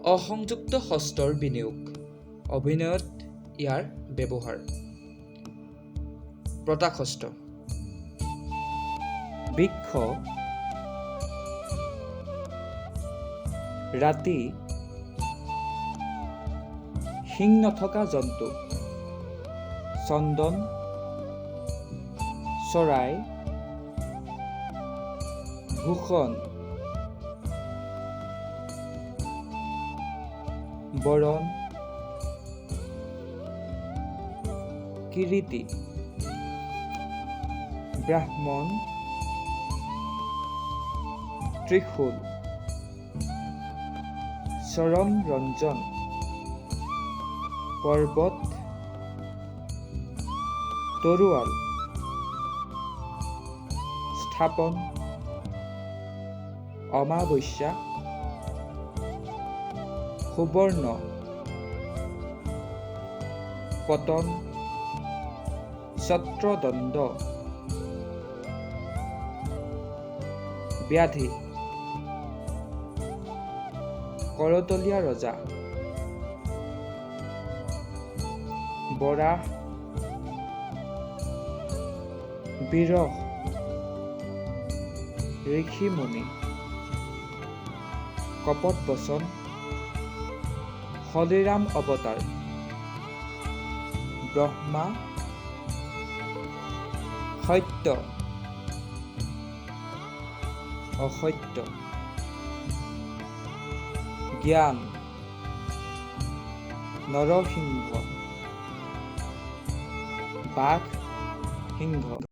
অসংযুক্ত হস্তৰ বিনিয়োগ। অভিনয়ত ইয়াৰ ব্যৱহাৰ। প্ৰতাখস্ত। বৃক্ষ, ৰাতি, শিং নথকা জন্তু, চন্দন, চৰাই, ভূষণ, বৰণ, কিৰীটি, ব্ৰাহ্মণ, ত্ৰিশূল, চৰণ ৰঞ্জন, পৰ্বত, তৰোৱাল, স্থাপন, অমাৱস্যা, সুবৰ্ণ, পতন, ছত্ৰদণ্ড, ব্যাধি, কৰতলীয়া ৰজা, বৰাহ, বিৰহ, ঋষিমুনি, কপট বচন, হলিৰাম অৱতাৰ, ব্ৰহ্মা, সত্য, অসত্য, জ্ঞান, নৰসিংহ, বাঘ, সিংহ।